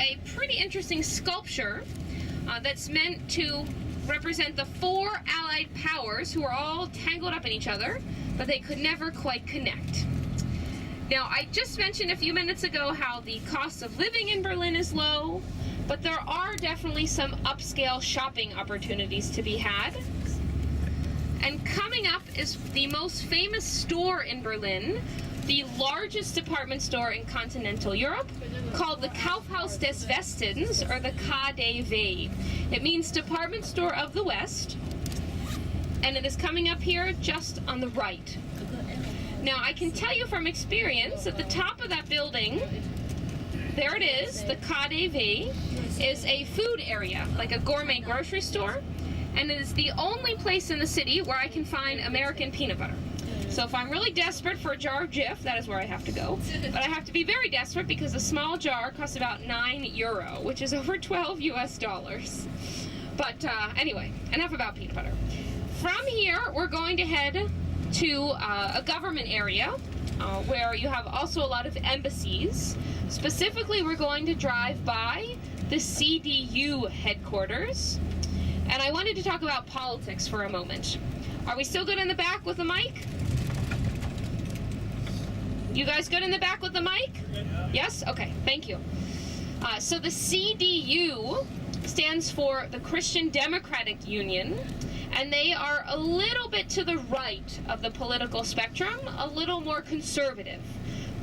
a pretty interesting sculpture that's meant to represent the four allied powers who are all tangled up in each other, but they could never quite connect. Now, I just mentioned a few minutes ago how the cost of living in Berlin is low, but there are definitely some upscale shopping opportunities to be had. And coming up is the most famous store in Berlin, the largest department store in continental Europe, called the Kaufhaus des Westens, or the KaDeWe. It means Department Store of the West, and it is coming up here just on the right. Now, I can tell you from experience, at the top of that building, there it is, the KaDeWe, is a food area, like a gourmet grocery store, and it is the only place in the city where I can find American peanut butter. So if I'm really desperate for a jar of Jif, that is where I have to go. But I have to be very desperate because a small jar costs about €9, which is over $12 US. But anyway, enough about peanut butter. From here, we're going to head to a government area where you have also a lot of embassies. Specifically, we're going to drive by the CDU headquarters. And I wanted to talk about politics for a moment. Are we still good in the back with the mic? You guys good in the back with the mic? Yes? Okay, thank you. So the CDU stands for the Christian Democratic Union, and they are a little bit to the right of the political spectrum, a little more conservative.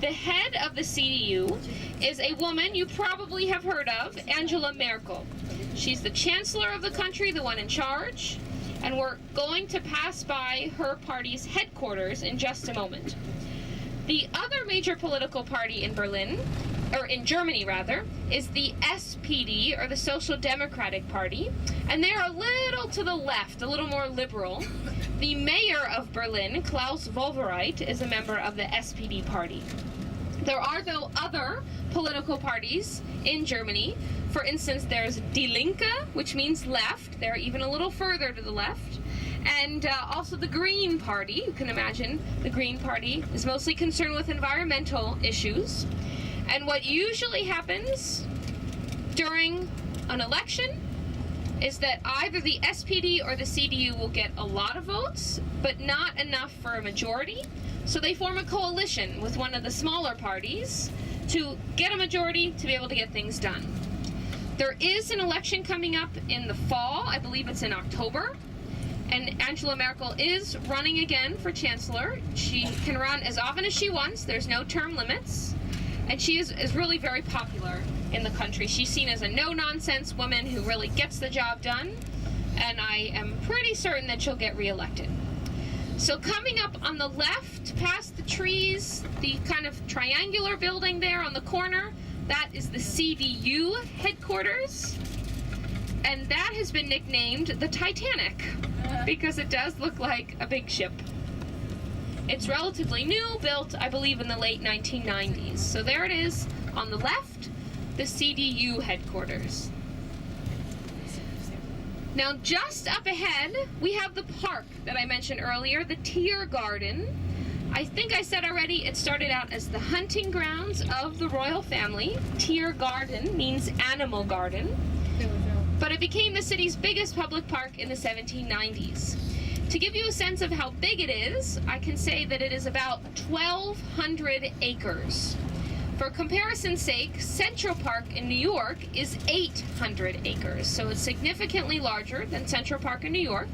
The head of the CDU is a woman you probably have heard of, Angela Merkel. She's the chancellor of the country, the one in charge, and we're going to pass by her party's headquarters in just a moment. The other major political party in Berlin, or in Germany rather, is the SPD, or the Social Democratic Party, and they're a little to the left, a little more liberal. The mayor of Berlin, Klaus Wowereit, is a member of the SPD party. There are, though, other political parties in Germany. For instance, there's Die Linke, which means left. They're even a little further to the left. And also the Green Party. You can imagine the Green Party is mostly concerned with environmental issues. And what usually happens during an election is that either the SPD or the CDU will get a lot of votes, but not enough for a majority. So they form a coalition with one of the smaller parties to get a majority to be able to get things done. There is an election coming up in the fall. I believe it's in October. And Angela Merkel is running again for chancellor. She can run as often as she wants. There's no term limits. And she is really very popular in the country. She's seen as a no-nonsense woman who really gets the job done. And I am pretty certain that she'll get reelected. So coming up on the left, past the trees, the kind of triangular building there on the corner, that is the CDU headquarters. And that has been nicknamed the Titanic because it does look like a big ship. It's relatively new, built, I believe, in the late 1990s. So there it is on the left, the CDU headquarters. Now, just up ahead, we have the park that I mentioned earlier, the Tiergarten. I think I said already, it started out as the hunting grounds of the royal family. Tiergarten means animal garden. But it became the city's biggest public park in the 1790s. To give you a sense of how big it is, I can say that it is about 1,200 acres. For comparison's sake, Central Park in New York is 800 acres, so it's significantly larger than Central Park in New York.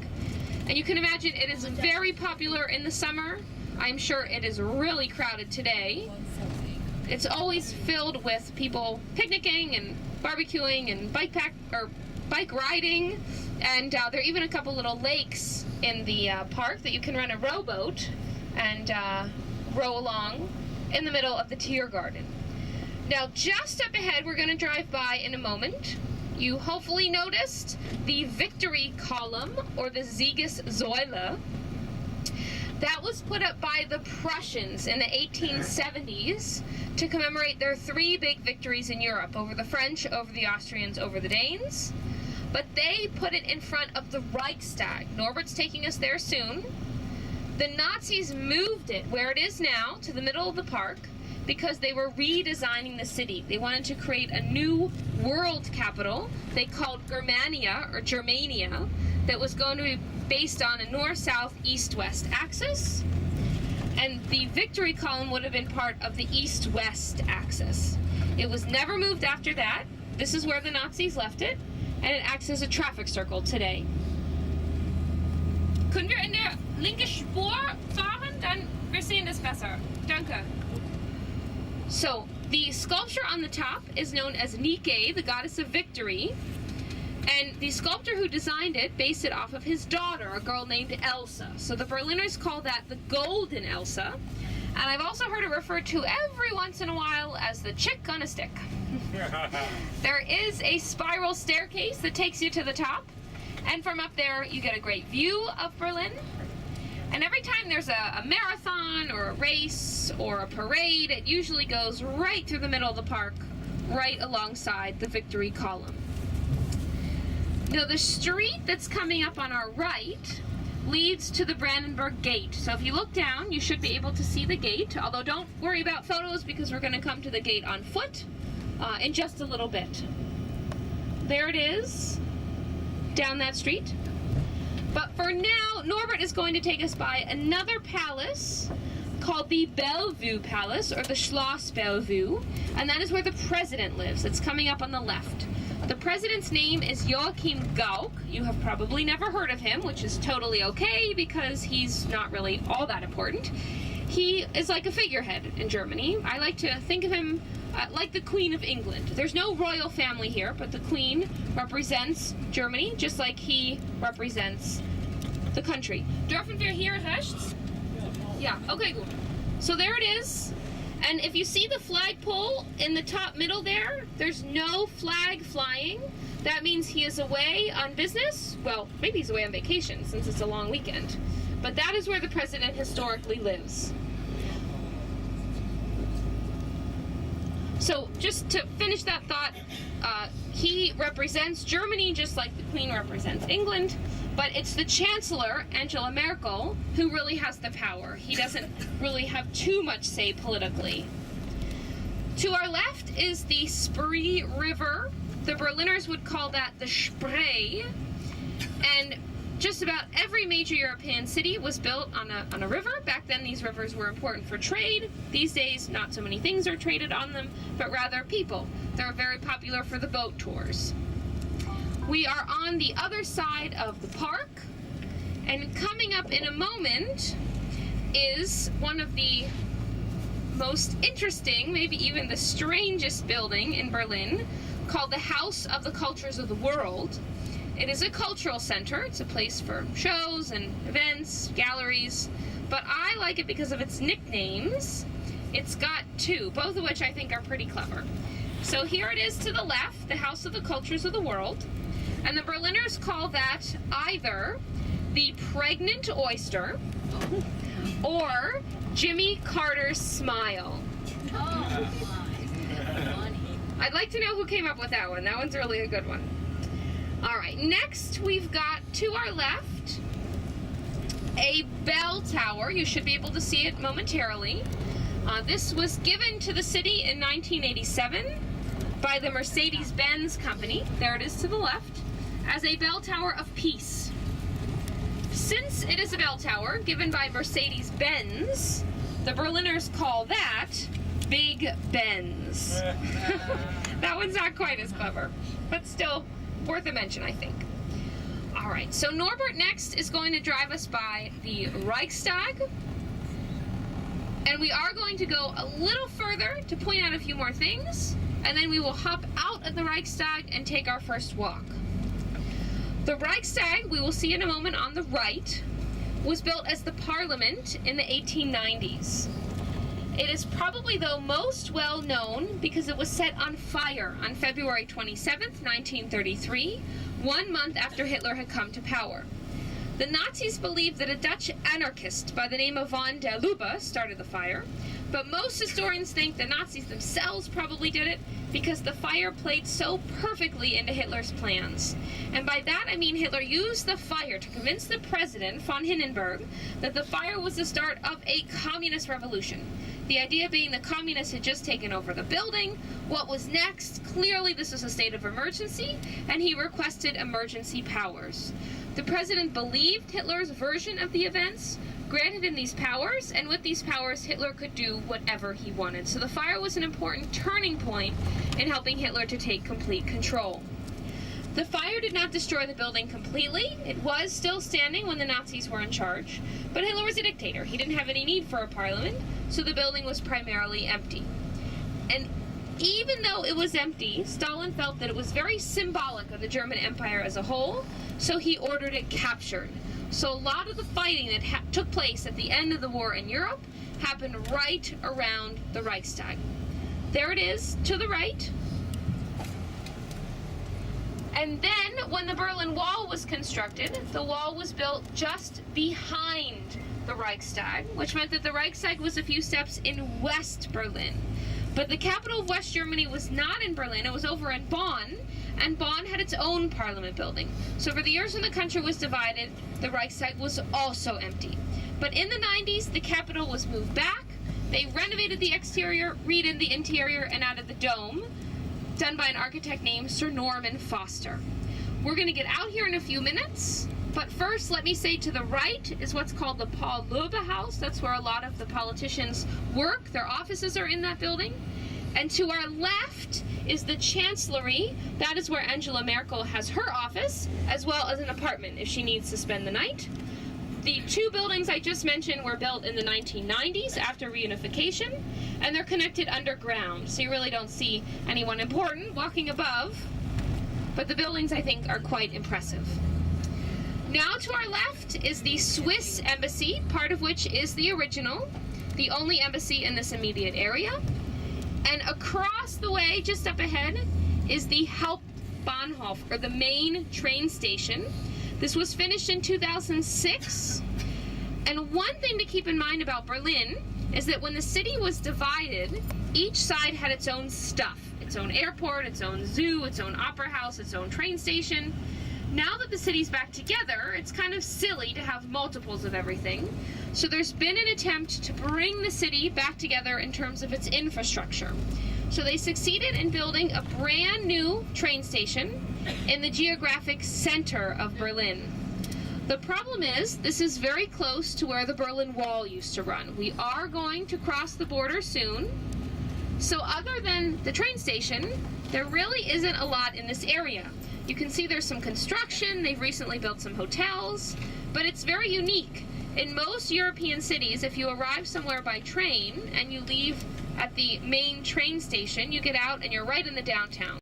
And you can imagine it is very popular in the summer. I'm sure it is really crowded today. It's always filled with people picnicking and barbecuing and bike riding, and there are even a couple little lakes in the park that you can rent a rowboat and row along in the middle of the Tiergarten. Now, just up ahead, we're going to drive by in a moment. You hopefully noticed the Victory Column, or the Siegessäule. That was put up by the Prussians in the 1870s to commemorate their three big victories in Europe, over the French, over the Austrians, over the Danes. But they put it in front of the Reichstag. Norbert's taking us there soon. The Nazis moved it where it is now to the middle of the park because they were redesigning the city. They wanted to create a new world capital they called Germania, or Germania, that was going to be based on a north-south, east-west axis. And the Victory Column would have been part of the east-west axis. It was never moved after that. This is where the Nazis left it, and it acts as a traffic circle today. Können wir in der linke Spur fahren? Dann wir sehen das besser. Danke. So, the sculpture on the top is known as Nike, the goddess of victory. And the sculptor who designed it based it off of his daughter, a girl named Elsa. So the Berliners call that the Golden Elsa. And I've also heard it referred to every once in a while as the chick on a stick. There is a spiral staircase that takes you to the top. And from up there, you get a great view of Berlin. And every time there's a marathon or a race or a parade, it usually goes right through the middle of the park, right alongside the Victory Column. Now, the street that's coming up on our right leads to the Brandenburg Gate. So if you look down, you should be able to see the gate, although don't worry about photos because we're going to come to the gate on foot in just a little bit. There it is, down that street. But for now, Norbert is going to take us by another palace called the Bellevue Palace, or the Schloss Bellevue, and that is where the president lives. It's coming up on the left. The president's name is Joachim Gauck. You have probably never heard of him, which is totally okay because he's not really all that important. He is like a figurehead in Germany. I like to think of him like the Queen of England. There's no royal family here, but the Queen represents Germany just like he represents the country. Dürfen wir hier rechts? Yeah, okay, good. So there it is. And if you see the flagpole in the top middle there, there's no flag flying. That means he is away on business. Well, maybe he's away on vacation since it's a long weekend. But that is where the president historically lives. So just to finish that thought, he represents Germany just like the Queen represents England. But it's the Chancellor, Angela Merkel, who really has the power. He doesn't really have too much say politically. To our left is the Spree River. The Berliners would call that the Spree. And just about every major European city was built on a river. Back then, these rivers were important for trade. These days, not so many things are traded on them, but rather people. They're very popular for the boat tours. We are on the other side of the park, and coming up in a moment is one of the most interesting, maybe even the strangest building in Berlin, called the House of the Cultures of the World. It is a cultural center. It's a place for shows and events, galleries, but I like it because of its nicknames. It's got two, both of which I think are pretty clever. So here it is to the left, the House of the Cultures of the World. And the Berliners call that either the Pregnant Oyster or Jimmy Carter's Smile. Oh, I'd like to know who came up with that one. That one's really a good one. All right, next we've got to our left a bell tower. You should be able to see it momentarily. This was given to the city in 1987 by the Mercedes-Benz company. There it is to the left. As a bell tower of peace. Since it is a bell tower given by Mercedes-Benz, the Berliners call that Big Benz. That one's not quite as clever, but still worth a mention, I think. All right, so Norbert next is going to drive us by the Reichstag, and we are going to go a little further to point out a few more things, and then we will hop out of the Reichstag and take our first walk. The Reichstag, we will see in a moment on the right, was built as the parliament in the 1890s. It is probably, though, most well known because it was set on fire on February 27th, 1933, 1 month after Hitler had come to power. The Nazis believed that a Dutch anarchist by the name of von der Lubbe started the fire, but most historians think the Nazis themselves probably did it because the fire played so perfectly into Hitler's plans. And by that I mean Hitler used the fire to convince the president, von Hindenburg, that the fire was the start of a communist revolution. The idea being the communists had just taken over the building. What was next? Clearly this was a state of emergency, and he requested emergency powers. The president believed Hitler's version of the events, granted him these powers, and with these powers Hitler could do whatever he wanted. So the fire was an important turning point in helping Hitler to take complete control. The fire did not destroy the building completely. It was still standing when the Nazis were in charge, but Hitler was a dictator. He didn't have any need for a parliament, so the building was primarily empty. And even though it was empty, Stalin felt that it was very symbolic of the German Empire as a whole, so he ordered it captured. So a lot of the fighting that took place at the end of the war in Europe happened right around the Reichstag. There it is, to the right. And then, when the Berlin Wall was constructed, the wall was built just behind the Reichstag, which meant that the Reichstag was a few steps in West Berlin. But the capital of West Germany was not in Berlin, it was over in Bonn, and Bonn had its own parliament building. So for the years when the country was divided, the Reichstag was also empty. But in the 90s, the capital was moved back, they renovated the exterior, redid the interior, and added the dome, done by an architect named Sir Norman Foster. We're going to get out here in a few minutes, but first let me say to the right is what's called the Paul Löbe House. That's where a lot of the politicians work. Their offices are in that building. And to our left is the Chancellery. That is where Angela Merkel has her office, as well as an apartment if she needs to spend the night. The two buildings I just mentioned were built in the 1990s after reunification, and they're connected underground, so you really don't see anyone important walking above, but the buildings, I think, are quite impressive. Now to our left is the Swiss embassy, part of which is the original, the only embassy in this immediate area. And across the way, just up ahead, is the Hauptbahnhof, or the main train station. This was finished in 2006. And one thing to keep in mind about Berlin is that when the city was divided, each side had its own stuff. Its own airport, its own zoo, its own opera house, its own train station. Now that the city's back together, it's kind of silly to have multiples of everything. So there's been an attempt to bring the city back together in terms of its infrastructure. So they succeeded in building a brand new train station in the geographic center of Berlin. The problem is, this is very close to where the Berlin Wall used to run. We are going to cross the border soon. So other than the train station, there really isn't a lot in this area. You can see there's some construction, they've recently built some hotels, but it's very unique. In most European cities, if you arrive somewhere by train and you leave at the main train station, you get out and you're right in the downtown.